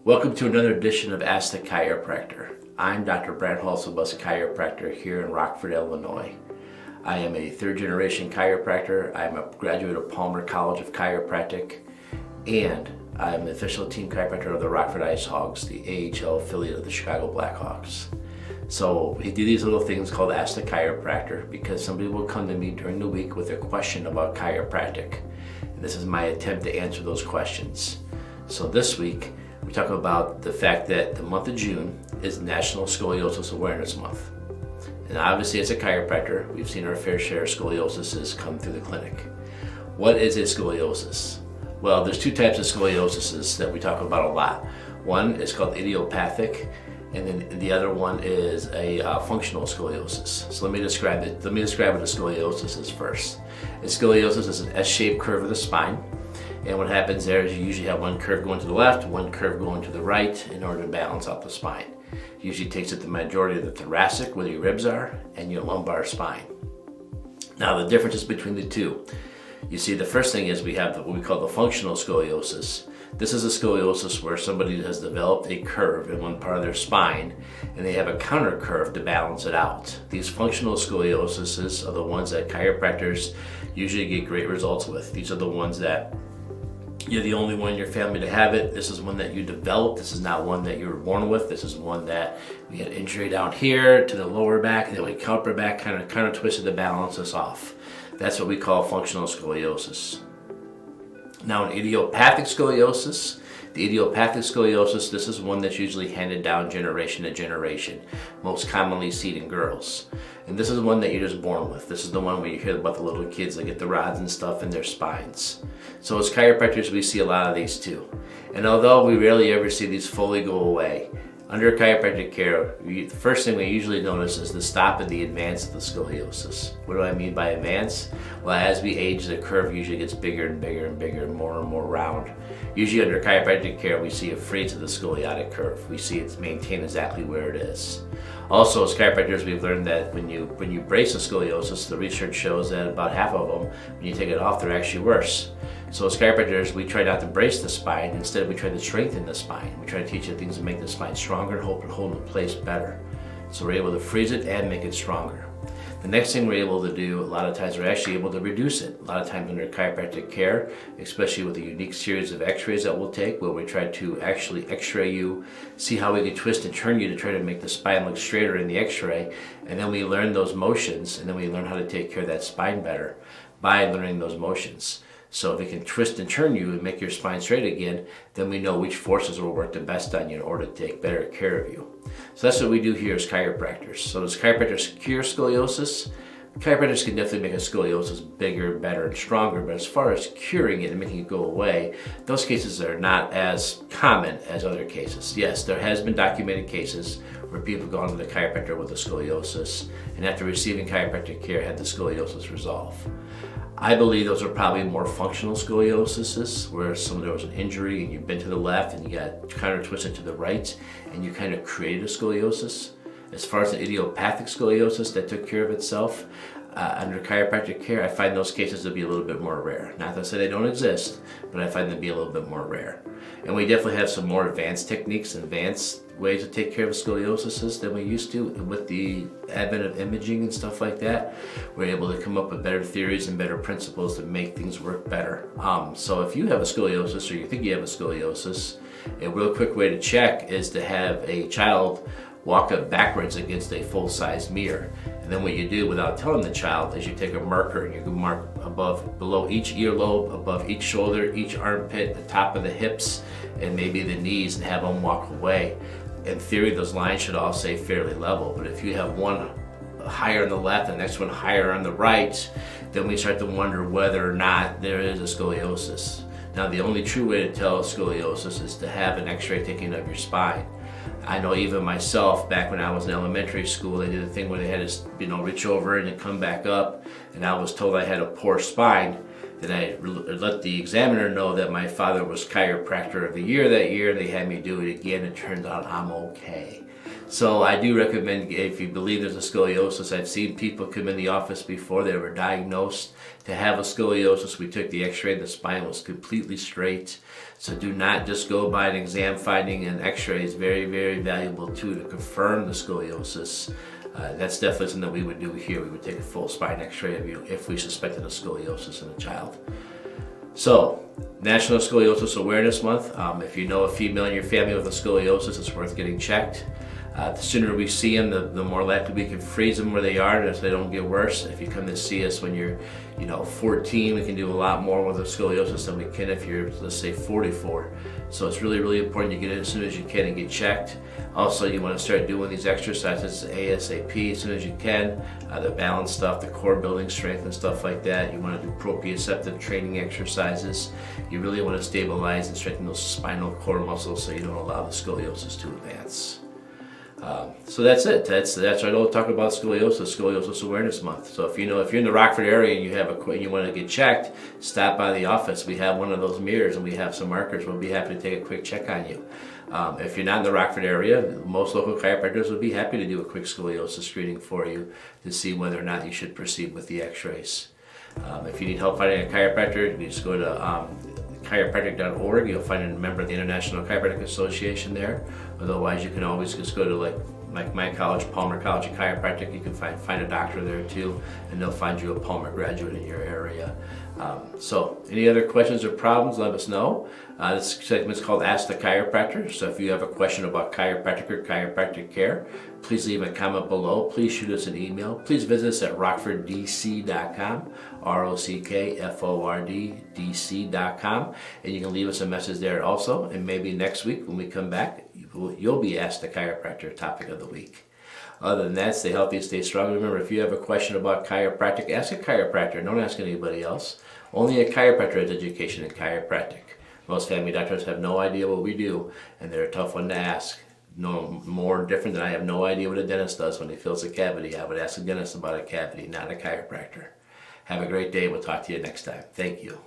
Welcome to another edition of Ask the Chiropractor. I'm Dr. Brad Halsabus, a chiropractor here in Rockford, Illinois. I am a third-generation chiropractor. I'm a graduate of Palmer College of Chiropractic, and I'm the official team chiropractor of the Rockford Ice Hogs, the AHL affiliate of the Chicago Blackhawks. So we do these little things called Ask the Chiropractor because somebody will come to me during the week with a question about chiropractic. And this is my attempt to answer those questions. So this week, we talk about the fact that the month of June is National Scoliosis Awareness Month. And obviously as a chiropractor, we've seen our fair share of scoliosis come through the clinic. What is a scoliosis? Well, there's two types of scoliosis that we talk about a lot. One is called idiopathic, and then the other one is a functional scoliosis. So let me describe it. Let me describe what a scoliosis is first. A scoliosis is an S-shaped curve of the spine. And what happens there is you usually have one curve going to the left, one curve going to the right in order to balance out the spine. It usually takes up the majority of the thoracic, where your ribs are, and your lumbar spine. Now the differences between the two. You see, the first thing is we have what we call the functional scoliosis. This is a scoliosis where somebody has developed a curve in one part of their spine and they have a counter curve to balance it out. These functional scolioses are the ones that chiropractors usually get great results with. These are the ones that you're the only one in your family to have it. This is one that you developed. This is not one that you were born with. This is one that we had injury down here to the lower back, and then we counter back, kind of twisted to balance us off. That's what we call functional scoliosis. Now, an idiopathic scoliosis. The idiopathic scoliosis, this is one that's usually handed down generation to generation, most commonly seen in girls. And this is one that you're just born with. This is the one where you hear about the little kids that get the rods and stuff in their spines. So as chiropractors, we see a lot of these too. And although we rarely ever see these fully go away, under chiropractic care, the first thing we usually notice is the stop and the advance of the scoliosis. What do I mean by advance? Well, as we age, the curve usually gets bigger and bigger and bigger and more round. Usually under chiropractic care, we see a freeze of the scoliotic curve. We see it's maintained exactly where it is. Also, as chiropractors, we've learned that when you brace a scoliosis, the research shows that about half of them, when you take it off, they're actually worse. So as chiropractors, we try not to brace the spine. Instead, we try to strengthen the spine. We try to teach you things to make the spine stronger and hold it in place better. So we're able to freeze it and make it stronger. The next thing we're able to do, a lot of times we're actually able to reduce it. A lot of times under chiropractic care, especially with a unique series of x-rays that we'll take, where we try to actually x-ray you, see how we can twist and turn you to try to make the spine look straighter in the x-ray, and then we learn those motions, and then we learn how to take care of that spine better by learning those motions. So if we can twist and turn you and make your spine straight again, then we know which forces will work the best on you in order to take better care of you. So that's what we do here as chiropractors. So does chiropractors cure scoliosis? Chiropractors can definitely make a scoliosis bigger, better, and stronger, but as far as curing it and making it go away, those cases are not as common as other cases. Yes, there has been documented cases where people have gone to the chiropractor with a scoliosis, and after receiving chiropractic care, had the scoliosis resolve. I believe those are probably more functional scolioses, where there was an injury and you bent to the left and you got kind of twisted to the right and you kind of created a scoliosis. As far as the idiopathic scoliosis that took care of itself under chiropractic care, I find those cases to be a little bit more rare. Not to say they don't exist, but I find them to be a little bit more rare. And we definitely have some more advanced techniques and advanced ways to take care of scoliosis than we used to. With the advent of imaging and stuff like that, we're able to come up with better theories and better principles to make things work better. So if you have a scoliosis or you think you have a scoliosis, a real quick way to check is to have a child walk up backwards against a full-size mirror. And then what you do without telling the child is you take a marker and you can mark below each earlobe, above each shoulder, each armpit, the top of the hips, and maybe the knees, and have them walk away. In theory, those lines should all stay fairly level, but if you have one higher on the left and the next one higher on the right, then we start to wonder whether or not there is a scoliosis. Now, the only true way to tell scoliosis is to have an x-ray taken of your spine. I know even myself, back when I was in elementary school, they did a thing where they had to, reach over and then come back up, and I was told I had a poor spine. Then I let the examiner know that my father was chiropractor of the year that year. They had me do it again. It turns out I'm okay. So I do recommend, if you believe there's a scoliosis, I've seen people come in the office before they were diagnosed to have a scoliosis. We took the x-ray, the spine was completely straight. So do not just go by an exam finding. An x-ray is very, very valuable too to confirm the scoliosis. That's definitely something that we would do here. We would take a full spine x-ray of you if we suspected a scoliosis in a child. So, National Scoliosis Awareness Month. If you know a female in your family with a scoliosis, it's worth getting checked. The sooner we see them, the more likely we can freeze them where they are, and so they don't get worse. If you come to see us when you're, 14, we can do a lot more with a scoliosis than we can if you're, let's say, 44. So it's really, really important you get in as soon as you can and get checked. Also, you want to start doing these exercises ASAP as soon as you can. The balance stuff, the core building strength and stuff like that. You want to do proprioceptive training exercises. You really want to stabilize and strengthen those spinal cord muscles so you don't allow the scoliosis to advance. So that's it. That's what I know to talk about Scoliosis Awareness Month. So if you're in the Rockford area and you want to get checked, stop by the office. We have one of those mirrors and we have some markers. We'll be happy to take a quick check on you. If you're not in the Rockford area, most local chiropractors would be happy to do a quick scoliosis screening for you to see whether or not you should proceed with the x-rays. If you need help finding a chiropractor, you just go to chiropractic.org. You'll find a member of the International Chiropractic Association there. Otherwise, you can always just go to like my college, Palmer College of Chiropractic. You can find a doctor there too, and they'll find you a Palmer graduate in your area. So any other questions or problems, let us know. This segment is called Ask the Chiropractor. So if you have a question about chiropractic or chiropractic care, please leave a comment below. Please shoot us an email. Please visit us at rockforddc.com, rockforddc.com, and you can leave us a message there also. And maybe next week when we come back, you'll be asked the chiropractor topic of the week. Other than that, stay healthy, stay strong. Remember, if you have a question about chiropractic, ask a chiropractor. Don't ask anybody else. Only a chiropractor has education in chiropractic. Most family doctors have no idea what we do, and they're a tough one to ask. No more different than I have no idea what a dentist does when he fills a cavity. I would ask a dentist about a cavity, not a chiropractor. Have a great day. We'll talk to you next time. Thank you.